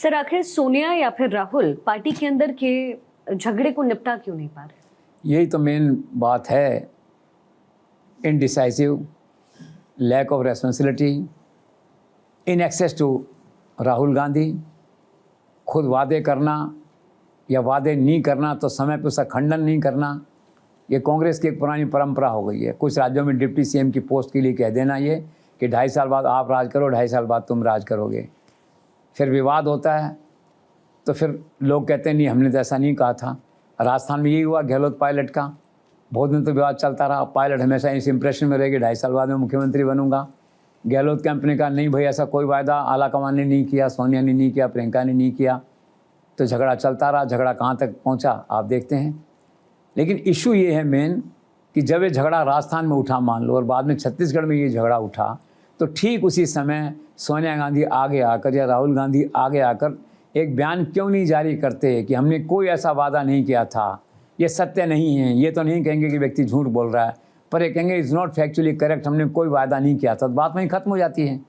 Sir आखिर सोनिया या फिर राहुल पार्टी के अंदर के झगड़े को निपटा क्यों नहीं पा रहे? यही तो मेन बात है, indecisive, lack of responsibility, in excess to Rahul Gandhi. खुद वादे करना या वादे नहीं करना तो समय पर उसका खंडन नहीं करना, ये कांग्रेस की एक पुरानी परंपरा हो गई है। कुछ राज्यों में डिप्टी सीएम की पोस्ट के लिए कह देना ये कि 2.5 साल बाद आप राज करो, 2.5 साल बाद तुम राज करोगे। फिर विवाद होता है तो फिर लोग कहते हैं नहीं हमने तो ऐसा नहीं कहा था। राजस्थान में यही हुआ गहलोत पायलट का, बहुत दिन तो विवाद चलता रहा। पायलट हमेशा इस इंप्रेशन में रहेगी 2.5 साल बाद मैं मुख्यमंत्री बनूंगा। गहलोत कैंप ने कहा नहीं भाई ऐसा कोई वायदा आला कमान ने नहीं किया, सोनिया ने नहीं किया, प्रियंका ने नहीं किया। तो झगड़ा चलता रहा। झगड़ा कहाँ तक पहुँचा आप देखते हैं। लेकिन इशू ये है मेन कि जब ये झगड़ा राजस्थान में उठा मान लो और बाद में छत्तीसगढ़ में ये झगड़ा उठा, तो ठीक उसी समय सोनिया गांधी आगे आकर या राहुल गांधी आगे आकर एक बयान क्यों नहीं जारी करते कि हमने कोई ऐसा वादा नहीं किया था, ये सत्य नहीं है। ये तो नहीं कहेंगे कि व्यक्ति झूठ बोल रहा है, पर ये कहेंगे इज़ नॉट फैक्चुअली करेक्ट, हमने कोई वादा नहीं किया था। तो बात वहीं ख़त्म हो जाती है।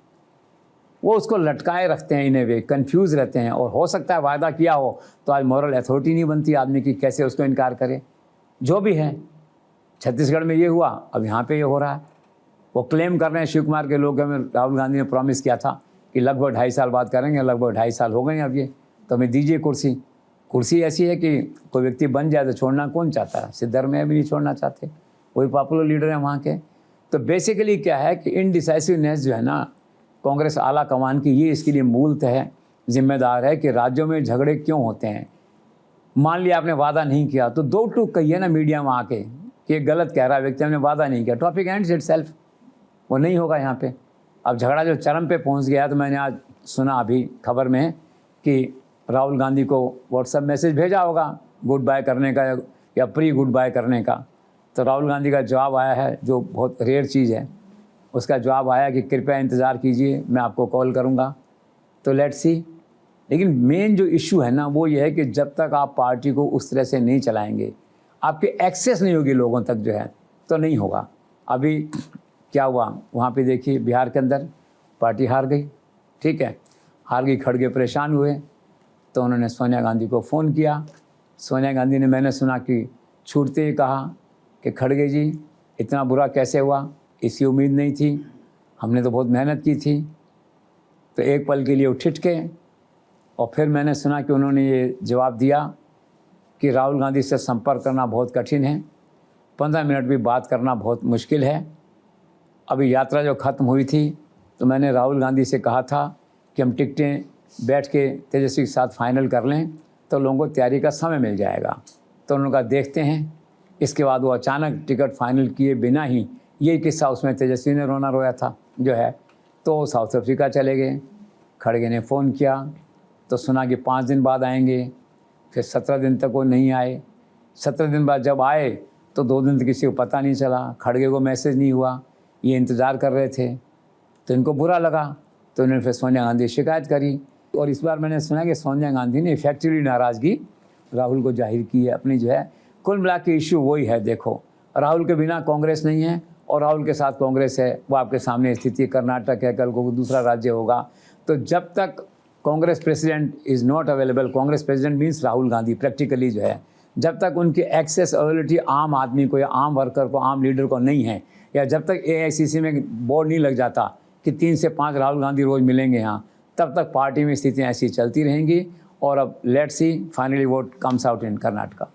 वो उसको लटकाए रखते हैं, इन्हें वे कन्फ्यूज़ रहते हैं। और हो सकता है वादा किया हो तो आज मॉरल अथॉरिटी नहीं बनती आदमी की, कैसे उसको इनकार करे। जो भी है, छत्तीसगढ़ में ये हुआ, अब यहाँ पे ये हो रहा है। वो क्लेम कर रहे हैं शिव कुमार के लोग, हमें राहुल गांधी ने प्रॉमिस किया था कि लगभग 2.5 साल बाद करेंगे। लगभग 2.5 साल हो गए अब ये, तो हमें दीजिए कुर्सी। कुर्सी ऐसी है कि कोई व्यक्ति बन जाए तो छोड़ना कौन चाहता है। सिद्धर में भी नहीं छोड़ना चाहते, वही पॉपुलर लीडर हैं वहाँ के। तो बेसिकली क्या है कि इनडिसाइसिवनेस जो है ना कांग्रेस आला कमान की, ये इसके लिए मूलतः जिम्मेदार है कि राज्यों में झगड़े क्यों होते हैं। मान लिया आपने वादा नहीं किया तो दो टूक कहिए ना मीडिया में आके कि गलत कह रहा है व्यक्ति, हमने वादा नहीं किया, टॉपिक एंड्स इटसेल्फ। वो नहीं होगा यहाँ पे। अब झगड़ा जो चरम पे पहुँच गया, तो मैंने आज सुना अभी खबर में कि राहुल गांधी को व्हाट्सएप मैसेज भेजा होगा गुड बाय करने का या प्री गुड बाय करने का। तो राहुल गांधी का जवाब आया है, जो बहुत रेयर चीज़ है। उसका जवाब आया कि कृपया इंतज़ार कीजिए, मैं आपको कॉल करूँगा। तो लेट्स सी। लेकिन मेन जो इशू है ना वो ये है कि जब तक आप पार्टी को उस तरह से नहीं चलाएंगे, आपके एक्सेस नहीं होगी लोगों तक जो है, तो नहीं होगा। अभी क्या हुआ वहाँ पे देखिए, बिहार के अंदर पार्टी हार गई, ठीक है, हार गई। खड़गे परेशान हुए तो उन्होंने सोनिया गांधी को फ़ोन किया। सोनिया गांधी ने, मैंने सुना कि छूटते ही कहा कि खड़गे जी इतना बुरा कैसे हुआ, इसकी उम्मीद नहीं थी, हमने तो बहुत मेहनत की थी। तो एक पल के लिए वो ठिठके और फिर मैंने सुना कि उन्होंने ये जवाब दिया कि राहुल गांधी से संपर्क करना बहुत कठिन है, 15 मिनट भी बात करना बहुत मुश्किल है। अभी यात्रा जो ख़त्म हुई थी तो मैंने राहुल गांधी से कहा था कि हम टिकटें बैठ के तेजस्वी के साथ फाइनल कर लें तो लोगों को तैयारी का समय मिल जाएगा। तो उन्होंने कहा देखते हैं। इसके बाद वो अचानक टिकट फाइनल किए बिना ही, यही किस्सा उसमें तेजस्वी ने रोना रोया था जो है, तो साउथ अफ्रीका चले गए। खड़गे ने फ़ोन किया तो सुना कि 5 दिन बाद आएंगे, फिर 17 दिन तक वो नहीं आए। 17 दिन बाद जब आए तो 2 दिन तक किसी को पता नहीं चला, खड़गे को मैसेज नहीं हुआ, ये इंतज़ार कर रहे थे। तो इनको बुरा लगा तो उन्होंने फिर सोनिया गांधी शिकायत करी। और इस बार मैंने सुना कि सोनिया गांधी ने इफेक्टिवली नाराज़गी राहुल को जाहिर की है अपनी जो है। कुल मिला के इशू वही है। देखो, राहुल के बिना कांग्रेस नहीं है और राहुल के साथ कांग्रेस है। वो आपके सामने स्थिति कर्नाटक है, कल को दूसरा राज्य होगा। तो जब तक Congress president is not available, Congress president means Rahul Gandhi practically जो है, जब तक उनकी एक्सेस अवेलेबिलिटी आम आदमी को या आम वर्कर को, आम लीडर को नहीं है, या जब तक AICC में बोर्ड नहीं लग जाता कि 3 से 5 राहुल गांधी रोज़ मिलेंगे यहाँ, तब तक पार्टी में स्थितियाँ ऐसी चलती रहेंगी। और अब let's see finally what comes out in Karnataka.